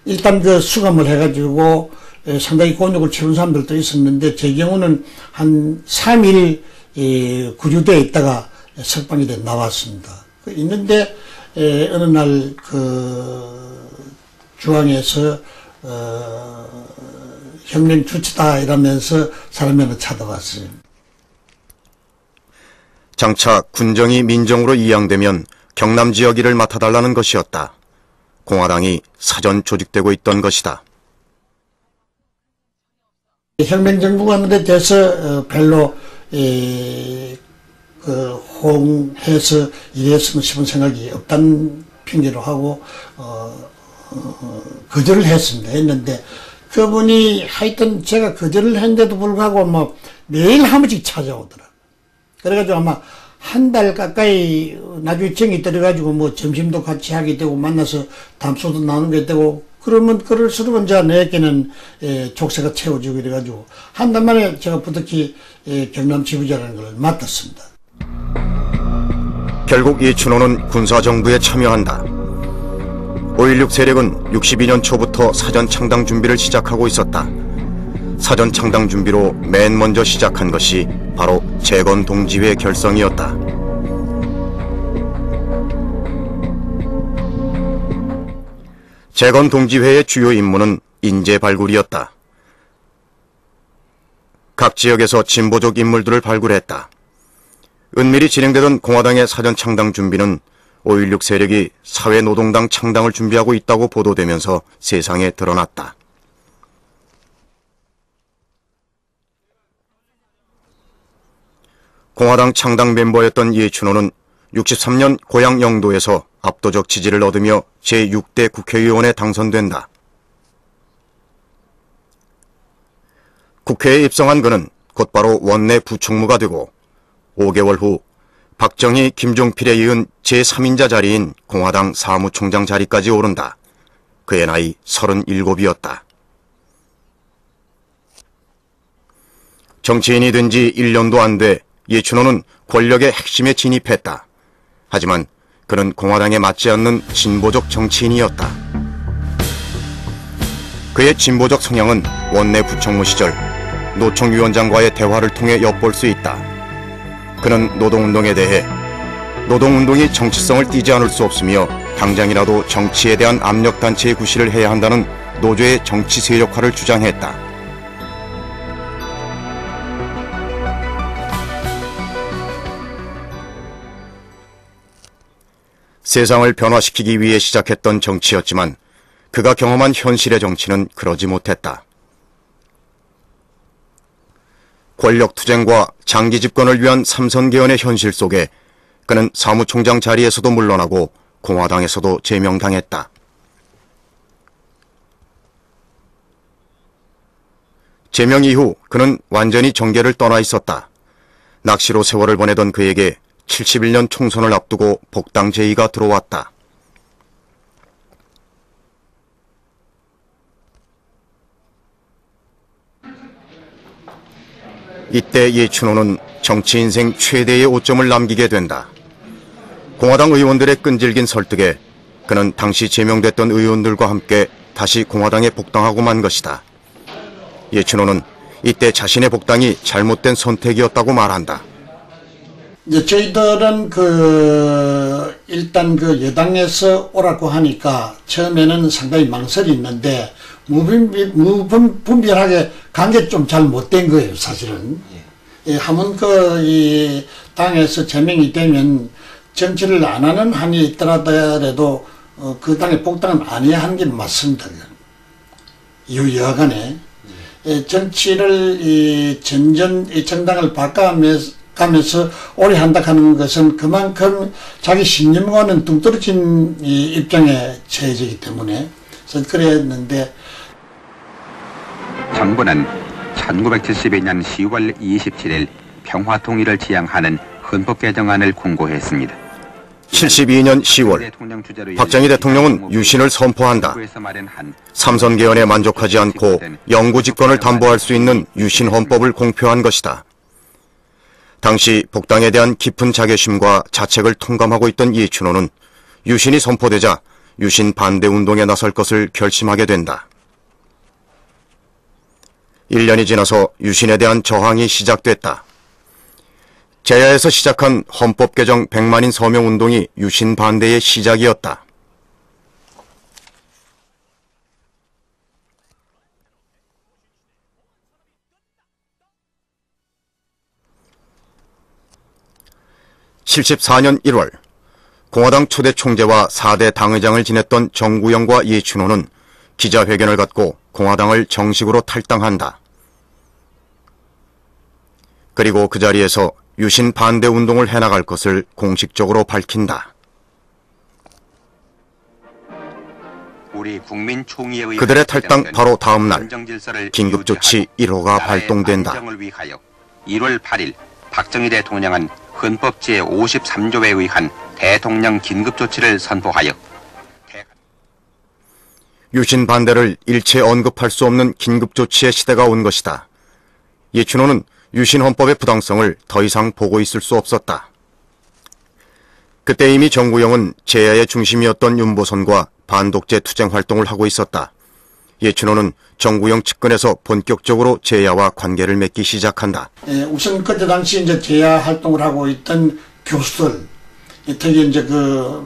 일단 그 수감을 해가지고 상당히 곤욕을 치른 사람들도 있었는데 제 경우는 한 3일 구류대에 있다가 석방이 돼 나왔습니다. 있는데 어느 날 그 중앙에서 혁명 주치다 이러면서 사람이 하나 찾아왔어요. 장차 군정이 민정으로 이양되면 경남 지역 일을 맡아달라는 것이었다. 공화당이 사전 조직되고 있던 것이다. 혁명정부가 하는 데 대해서 별로 호응해서 일했으면 싶은 생각이 없다는 핑계로 하고 거절을 했는데 그분이 하여튼 제가 거절을 했는데도 불구하고 뭐 매일 한 번씩 찾아오더라. 그래가지고 아마 한 달 가까이 나중에 정이 들어가지고 뭐 점심도 같이 하게 되고 만나서 담소도 나누게 되고 그러면 그럴수록 이제 내게는 족쇄가 채워지고 이래가지고 한 달 만에 제가 부득이 경남 지부장이라는 걸 맡았습니다. 결국 이춘호는 군사정부에 참여한다. 5.16 세력은 62년 초부터 사전 창당 준비를 시작하고 있었다. 사전 창당 준비로 맨 먼저 시작한 것이 바로 재건동지회 결성이었다. 재건동지회의 주요 임무는 인재 발굴이었다. 각 지역에서 진보적 인물들을 발굴했다. 은밀히 진행되던 공화당의 사전 창당 준비는 5.16 세력이 사회노동당 창당을 준비하고 있다고 보도되면서 세상에 드러났다. 공화당 창당 멤버였던 이춘호는 63년 고향 영도에서 압도적 지지를 얻으며 제6대 국회의원에 당선된다. 국회에 입성한 그는 곧바로 원내 부총무가 되고 5개월 후 박정희, 김종필에 이은 제3인자 자리인 공화당 사무총장 자리까지 오른다. 그의 나이 37이었다. 정치인이 된 지 1년도 안 돼 이춘호는 권력의 핵심에 진입했다. 하지만 그는 공화당에 맞지 않는 진보적 정치인이었다. 그의 진보적 성향은 원내 부총무 시절 노총위원장과의 대화를 통해 엿볼 수 있다. 그는 노동운동에 대해 노동운동이 정치성을 띠지 않을 수 없으며 당장이라도 정치에 대한 압력단체의 구실을 해야 한다는 노조의 정치 세력화를 주장했다. 세상을 변화시키기 위해 시작했던 정치였지만 그가 경험한 현실의 정치는 그러지 못했다. 권력투쟁과 장기 집권을 위한 삼선개헌의 현실 속에 그는 사무총장 자리에서도 물러나고 공화당에서도 제명당했다. 제명 이후 그는 완전히 정계를 떠나 있었다. 낚시로 세월을 보내던 그에게 71년 총선을 앞두고 복당 제의가 들어왔다. 이때 이춘호는 정치 인생 최대의 오점을 남기게 된다. 공화당 의원들의 끈질긴 설득에 그는 당시 제명됐던 의원들과 함께 다시 공화당에 복당하고 만 것이다. 이춘호는 이때 자신의 복당이 잘못된 선택이었다고 말한다. 이제 저희들은 일단 여당에서 오라고 하니까 처음에는 상당히 망설이 있는데 무분별하게 간 게 좀 잘 못된 거예요, 사실은. 한번 이 당에서 제명이 되면 정치를 안 하는 한이 있더라도 그 당에 복당은 안 해야 하는 게 맞습니다. 여하간에 정치를 정당을 바꿔가면서 오래 한다 하는 것은 그만큼 자기 신념과는 뚱떨어진 입장에 처해지기 때문에 그랬는데 정부는 1972년 10월 27일 평화통일을 지향하는 헌법 개정안을 공고했습니다. 72년 10월 박정희 대통령은 유신을 선포한다. 삼선개헌에 만족하지 않고 영구 집권을 담보할 수 있는 유신 헌법을 공표한 것이다. 당시 복당에 대한 깊은 자괴심과 자책을 통감하고 있던 이춘호는 유신이 선포되자 유신 반대 운동에 나설 것을 결심하게 된다. 1년이 지나서 유신에 대한 저항이 시작됐다. 제야에서 시작한 헌법 개정 100만인 서명 운동이 유신 반대의 시작이었다. (74년 1월) 공화당 초대 총재와 4대 당의장을 지냈던 정구영과 이춘호는 기자회견을 갖고 공화당을 정식으로 탈당한다. 그리고 그 자리에서 유신 반대 운동을 해나갈 것을 공식적으로 밝힌다. 그들의 탈당 바로 다음 날 긴급조치 1호가 발동된다. 1월 8일 박정희 대통령은 헌법 제53조에 의한 대통령 긴급조치를 선포하여 유신 반대를 일체 언급할 수 없는 긴급조치의 시대가 온 것이다. 이춘호는 유신 헌법의 부당성을 더 이상 보고 있을 수 없었다. 그때 이미 정구영은 제야의 중심이었던 윤보선과 반독재 투쟁 활동을 하고 있었다. 이춘호는 정구영 측근에서 본격적으로 제야와 관계를 맺기 시작한다. 우선 그때 당시 이제 제야 활동을 하고 있던 교수들, 특히 이제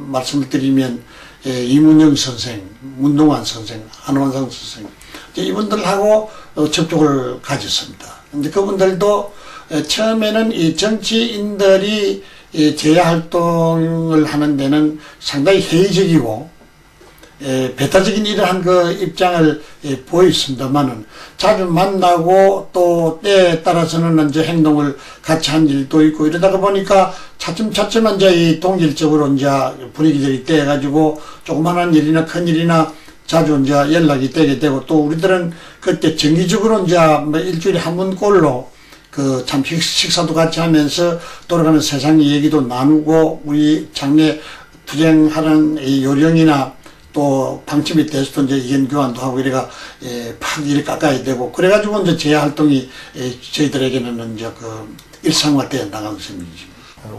말씀을 드리면 이문영 선생, 문동환 선생, 한원상 선생, 이분들하고 접촉을 가졌습니다. 근데 그분들도 처음에는 이 정치인들이 제야 활동을 하는 데는 상당히 회의적이고 배타적인 이러한 입장을 보였습니다만은 자주 만나고 또 때에 따라서는 이제 행동을 같이 한 일도 있고 이러다가 보니까 차츰차츰 이제 이 동질적으로 이제 분위기들이 떼가지고 조그만한 일이나 큰 일이나 자주 이제 연락이 되게 되고 또 우리들은 그때 정기적으로 이제 일주일에 한 번꼴로 참 식사도 같이 하면서 돌아가는 세상 얘기도 나누고 우리 장래 투쟁하는 이 요령이나 또 방침에 대해서도 이제 의견 교환도 하고 이래가 팍 이렇게 가까이 되고 그래가지고 이제 제야 활동이 저희들에게는 이제 일상화되어 나가는 셈이죠.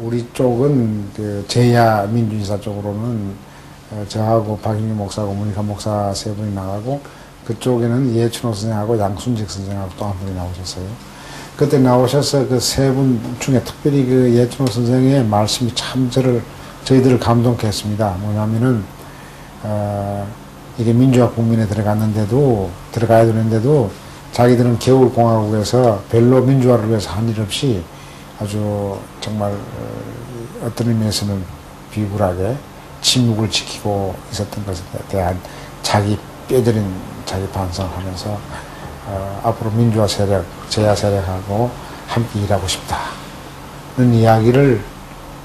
우리 쪽은 제야 민주인사 쪽으로는 저하고 박인규 목사하고 문익환 목사 세 분이 나가고 그쪽에는 이춘호 선생하고 양순직 선생하고 또 한 분이 나오셨어요. 그때 나오셔서 그 세 분 중에 특별히 이춘호 선생의 말씀이 참 저희들을 감동케 했습니다. 뭐냐면은 이게 민주화 국민에 들어가야 되는데도 자기들은 겨울공화국에서 별로 민주화를 위해서 한 일 없이 아주 정말 어떤 의미에서는 비굴하게 침묵을 지키고 있었던 것에 대한 자기 뼈저린 자기 반성을 하면서 앞으로 민주화 세력, 제야 세력하고 함께 일하고 싶다는 이야기를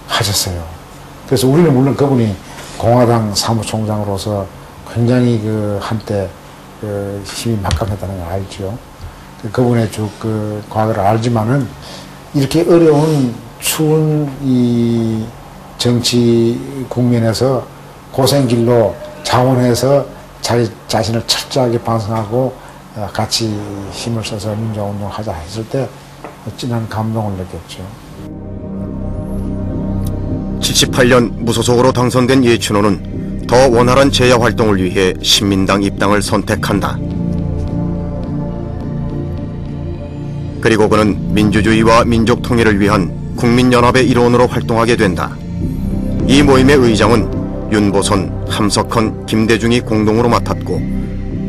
하셨어요. 그래서 우리는 물론 그분이 공화당 사무총장으로서 굉장히 한때 힘이 막강했다는 걸 알죠. 그분의 쭉 과거를 알지만은 이렇게 어려운 추운 이 정치 국면에서 고생길로 자원해서 자기 자신을 철저하게 반성하고 같이 힘을 써서 민주화 운동을 하자 했을 때 진한 감동을 느꼈죠. 78년 무소속으로 당선된 이춘호는 더 원활한 제야 활동을 위해 신민당 입당을 선택한다. 그리고 그는 민주주의와 민족 통일을 위한 국민연합의 일원으로 활동하게 된다. 이 모임의 의장은 윤보선, 함석헌, 김대중이 공동으로 맡았고